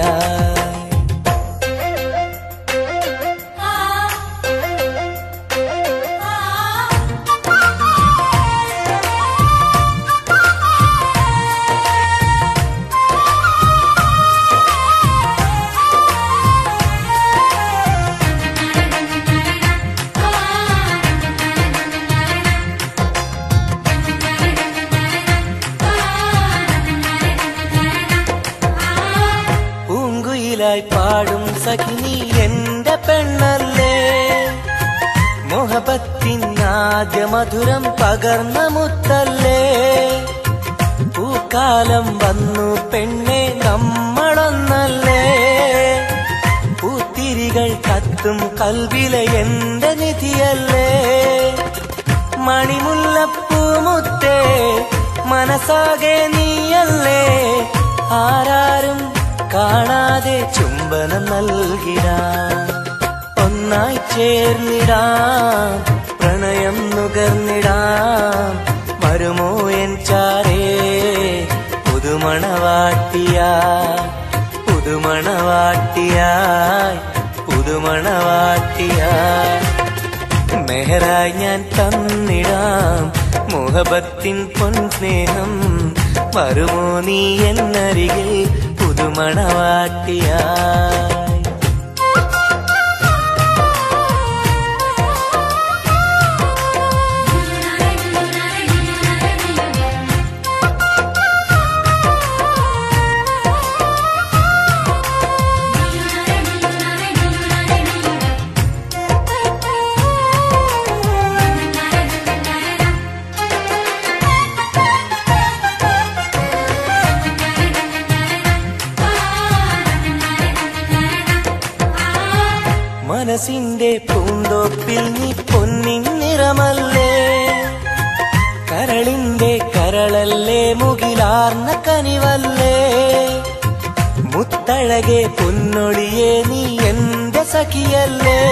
പാടും സഖിനി എന്റെ പെണ്ണല്ലേ, മോഹബത്തിൻ ആദ്യ മധുരം പകർന്ന മുത്തല്ലേ. പൂക്കാലം വന്നു പെണ്ണെ നമ്മളൊന്നല്ലേ, പൂത്തിരികൾ കത്തും കൽവിലെ എന്റെ നിധിയല്ലേ. മണിമുല്ലപ്പൂമുത്തേ മനസ്സാകെ നീയല്ലേ, ആരാരും കാണാതെ ചുംബനം നൽകിടാം. ഒന്നായി ചേർന്നിടാം പ്രണയം നുകർന്നിടാം. വരുമോ എൻ ചാരേ പുതുമണവാട്ടിയായി പുതുമണവാട്ടിയായി പുതുമണവാട്ടിയായി. മെഹറായി ഞാൻ തന്നിടാം മോഹബത്തിൻ പൊൻസ്നേഹം. വരുമോ നീ എന്നരികിൽ പുതുമണവാട്ടിയായി? മനസ്സിന്റെ പൂന്തോപ്പിൽ നീ പൊന്നിൻ നിറമല്ലേ, കരളിന്റെ കരളല്ലേ, മുകിലാർന്ന കനിവല്ലേ. മുത്തഴകെ പൊന്നൊളിയെ നീ എന്റെ സഖിയല്ലേ,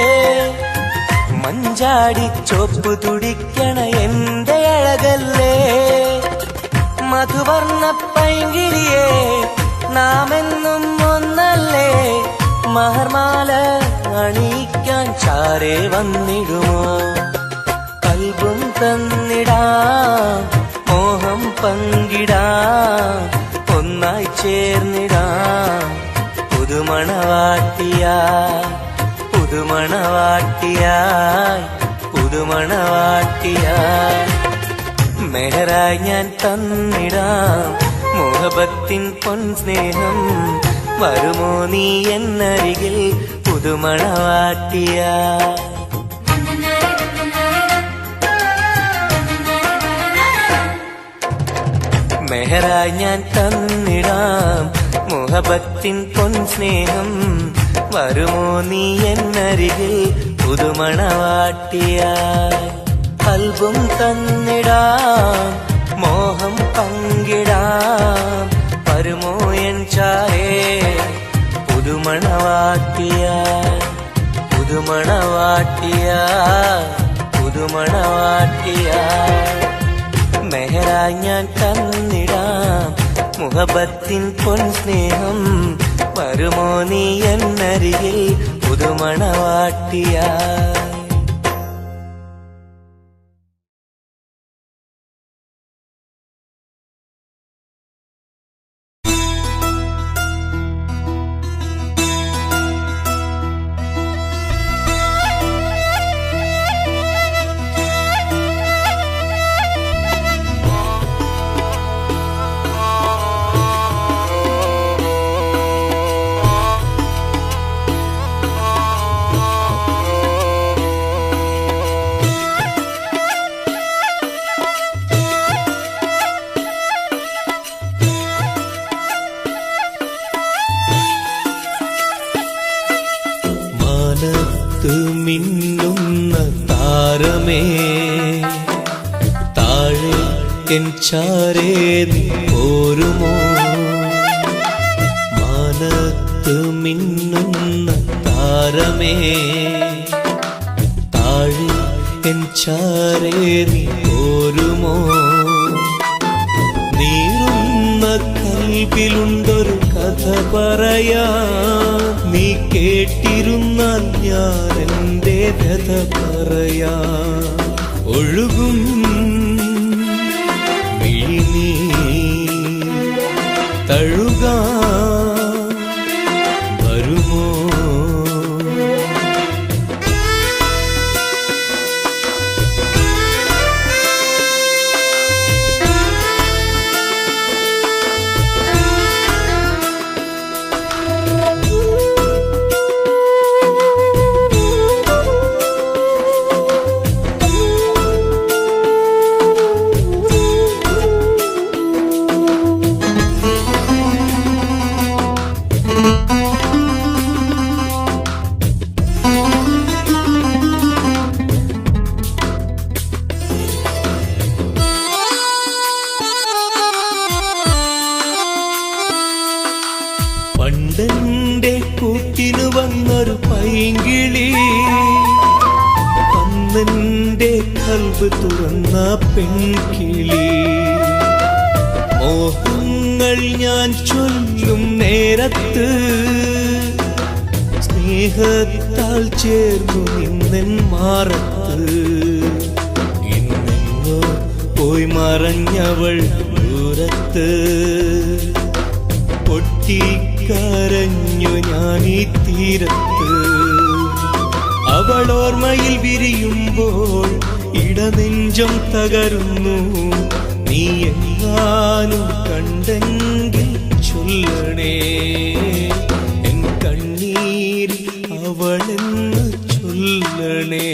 മഞ്ചാടി ചോപ്പ് തുടിക്കണ എന്റെ അഴകല്ലേ. മധുവർണ്ണ പൈങ്കിളിയെ നാമെന്നും ഒന്നല്ലേ, മഹർമാല അണിയിക്കാൻ ചാരേ വന്നിടുമോ? കൽബും തന്നിടാം മോഹം പങ്കിടാം. ഒന്നായി ചേർന്നിടാം പുതുമണവാട്ടിയായി പുതുമണവാട്ടിയായി പുതുമണവാട്ടിയായി. മെഹറായി ഞാൻ തന്നിടാം മോഹബത്തിൻ പൊൻസ്നേഹം. വരുമോ നീ എന്നരികിൽ പുതുമണവാട്ടിയായി? മെഹറായി ഞാൻ തന്നിടാം മോഹബത്തിൻ പൊൻസ്നേഹം. വരുമോ നീ എന്നരികിൽ പുതുമണവാട്ടിയായി അൽബം തന്നിടാം മോഹം പങ്കിടാം വരുമോ എൻ ചാരേ പുതുമണവാട്ടിയായി പുതുമണവാട്ടിയായി പുതുമണവാട്ടിയായി മെഹറായി ഞാൻ തന്നിടാം മുഹബത്തിൻ പൊൻ സ്നേഹം വരുമോ നീ എന്നരികിൽ പുതുമണവാട്ടിയായി മിന്നുന്ന താരമേ താഴെ എൻ ചാരേ നീ പോരുമോ മാനത്ത് മിന്നുന്ന താരമേ താഴെ എൻ ചാരേ നീ പോരുമോ നീറുന്ന കൽബിലുണ്ടൊരു കഥ പറയാ നീ കേട്ടിരുന്നാൽ ഞാൻ എന്റെ കഥ പറയാ ഒഴുകും വിഴിനീ തഴുകാ വരുമോ പണ്ടെന്റെ കൂട്ടിനു വന്നൊരു പൈങ്കിളി അന്നെന്റെ കൽബ് തുറന്ന പെൺകിളി മോഹങ്ങൾ ഞാൻ ചൊല്ലും നേരത്ത് സ്നേഹത്താൽ ചേർന്നു നിന്നെൻ മാറത്ത് ഇന്നെങ്ങോ പോയി മറഞ്ഞവൾ ദൂരത്ത് പൊട്ടിക്കരഞ്ഞു ഞാനീ തീരത്ത് അവളോർമ്മയിൽ വിരിയുമ്പോൾ ഇടനെഞ്ചം തകരുന്നു നീ എങ്ങാനും കണ്ടെങ്കിൽ ചൊല്ലണേ എൻ കണ്ണീരിൽ അവളെന്ന് ചൊല്ലണേ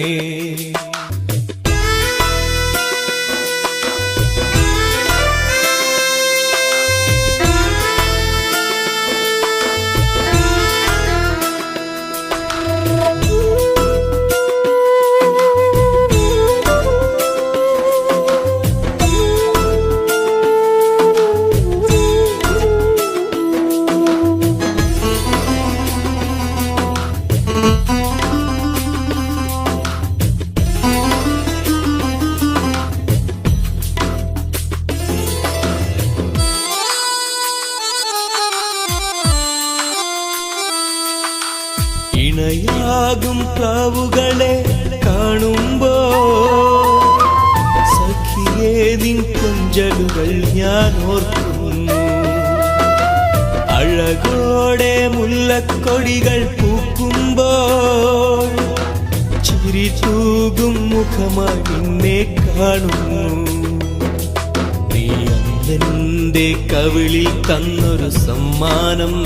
ഇണയാകും പ്രാവുകളെ കാണുമ്പോ സഖിയേ നിൻ കൊഞ്ചലുകൾ ഞാൻ ഓർക്കുന്നു അഴകോടെ മുല്ലക്കൊടികൾ പൂക്കുമ്പോൾ ചിരി തൂകും മുഖമായി നിന്നെ കാണുന്നു നീ അന്നെന്റെ കവിളിൽ തന്നൊരു സമ്മാനം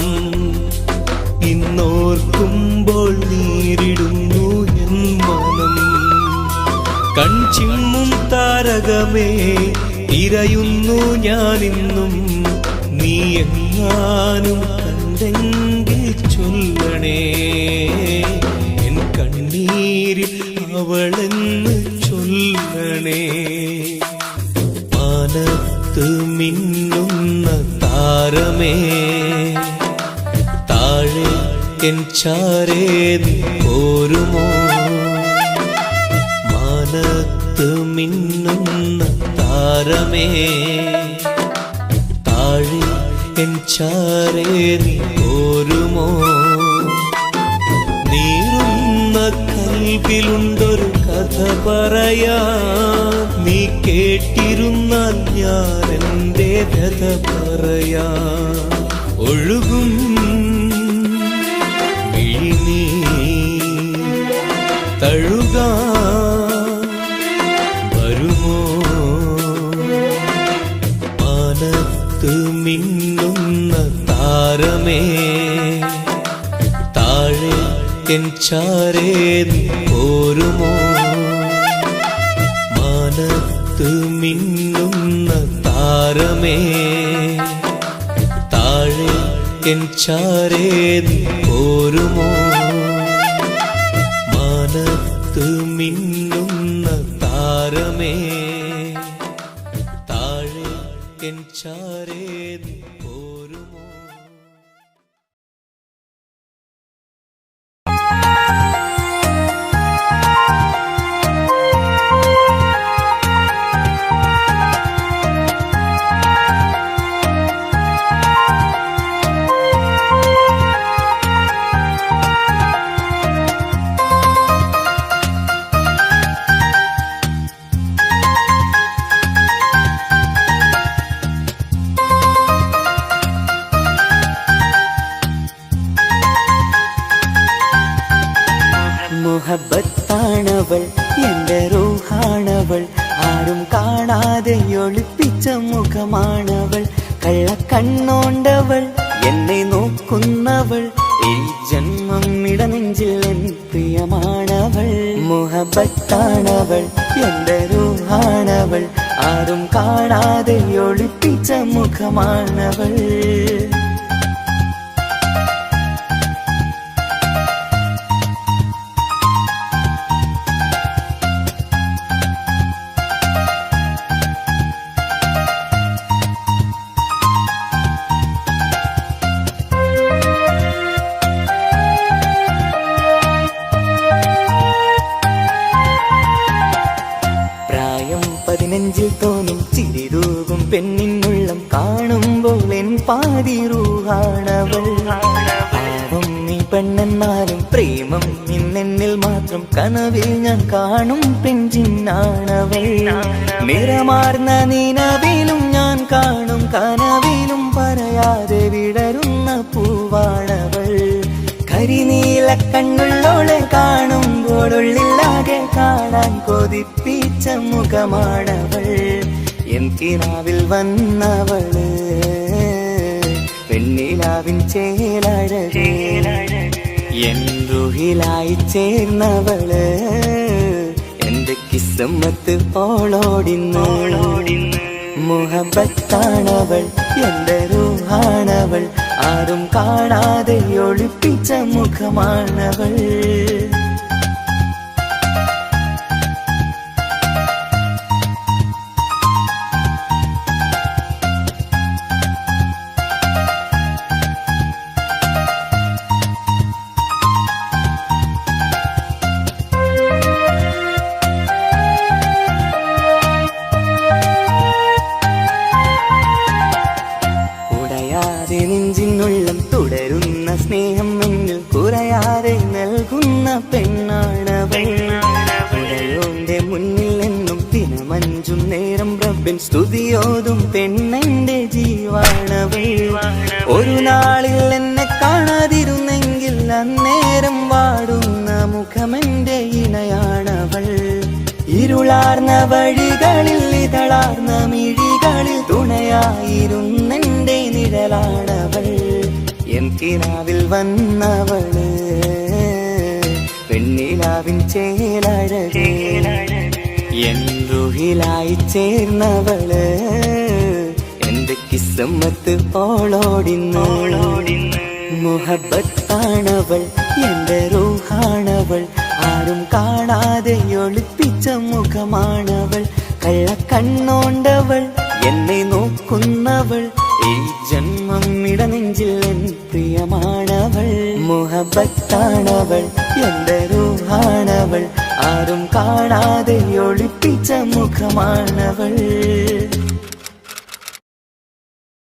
ഇന്നോർക്കുമ്പോൾ നീരിടുന്നു എൻ മനം കൺചിമ്മും താരകമേ തിരയുന്നു ഞാനിന്നും നീ എങ്ങാനും കണ്ടെങ്കിൽ ചൊല്ലണേ അവളെന്ന് ചൊല്ലണേ. മാനത്ത് മിന്നുന്ന താരമേ, താഴെ എൻ ചാരേ നീ പോരുമോ? മാനത്ത് മിന്നുന്ന താരമേ, താഴെ എൻ ചാരേ നീ പോരുമോ? നീറുന്ന കൽബിലുണ്ടൊരു കഥ പറയാ, നീ കേട്ടിരുന്നാൽ ഞാൻ എൻ്റെ കഥ പറയാ. ഒഴുകും മിഴിനീ തഴുകാ വരുമോ? മാനത്ത് മിന്നുന്ന താരമേ, താഴെ എൻ ചാരേ നീ പോരുമോ? മാനത്ത് മിന്നുന്ന താരമേ, താഴെ എൻ ചാരേ നീ പോരുമോ? മാനത്ത് മിന്നുന്ന താരമേ, താഴെ എൻ ചാരേ നീ പോരുമോ? മുഹബത്താണവൾ, എന്റെ റൂഹാണവൾ, ആരും കാണാതെ ഒളിപ്പിച്ച മുഖമാണവൾ. കള്ളക്കണ്ണോണ്ടവൾ, എന്നെ നോക്കുന്നവൾ, ഈ ജന്മം ഇടനെഞ്ചിൽ എൻ പ്രിയമാണവൾ. മുഹബത്താണവൾ, എന്റെ റൂഹാണവൾ, ആരും കാണാതെ ഒളിപ്പിച്ച മുഖമാണവൾ. നെഞ്ചിൽ തോന്നും ചിരിതൂകും പെണ്ണിനുള്ളം കാണുമ്പോൾ എൻ പാതി റൂഹാണവൾ. പാവം നീ പെണ്ണെന്നാലും പ്രേമം നിന്നെന്നിൽ മാത്രം, കനവിൽ ഞാൻ കാണും പെഞ്ചിന്നാണവൾ. നിറമാർന്ന നിലവിലും ഞാൻ കാണും കനവിലും, പറയാതെ വിടരുന്ന പൂവാണവൾ. കരിനീല കണ്ണുള്ളോളെ കാണുമ്പോഴുള്ളിലാകെ കാണാൻ കൊതിപ്പിച്ച മുഖമാണവൾ. എൻ കിനാവിൽ വന്നവള്, പെണ്ണിലാവിൻ ചേലഴകേ, എൻ റുഹിലായി ചേർന്നവള്, എന്റെ കിസ്മത്ത് ഓളോടിന്നോളോടിന്ന്. മുഹബത്താണവൾ, എന്റെ റൂഹാണവൾ, ആരും കാണാതെ ഒളിപ്പിച്ച മുഖമാണവൾ. നെഞ്ചിനുള്ളം തുടരുന്ന സ്നേഹം എന്നിൽ കുറയാതെ നൽകുന്ന പെണ്ണാണവൾ. ഉടയോന്റെ മുന്നിൽ എന്നും ദിനമഞ്ചും നേരം റബ്ബിൻ സ്തുതിയോതും പെണ്ണെന്റെ ജീവാണവൾ. ഒരു നാളിൽ എന്നെ കാണാതിരുന്നെങ്കിൽ അന്നേരം വാടുന്ന മുഖമെന്റെ ഇണയാണവൾ. ഇരുളാർന്ന വഴികളിൽ ഇതളാർന്ന മിഴികളിൽ തുണയായിരുന്നെന്റെ നിഴലാണവൾ. എൻ കിനാവിൽ വന്നവള്, പെണ്ണിലാവിൻ ചേലഴകേ, എൻ റുഹിലായി ചേർന്നവള്, എന്റെ കിസ്മത്ത് ഓളോടിന്നോളോടിന്ന്. മുഹബത്താണവൾ, എന്റെ റൂഹാണവൾ, ആരും കാണാതെ ഒളിപ്പിച്ച മുഖമാണവൾ, കള്ളക്കണ്ണോണ്ടവൾ എന്നെ നോക്കുന്നവൾ, ഈ ജന്മം ഇടനെഞ്ചിൽ എൻ പ്രിയമാണവൾ. മുഹബത്താണവൾ, എന്റെ റൂഹാണവൾ, ആരും കാണാതെ ഒളിപ്പിച്ച മുഖമാണവൾ.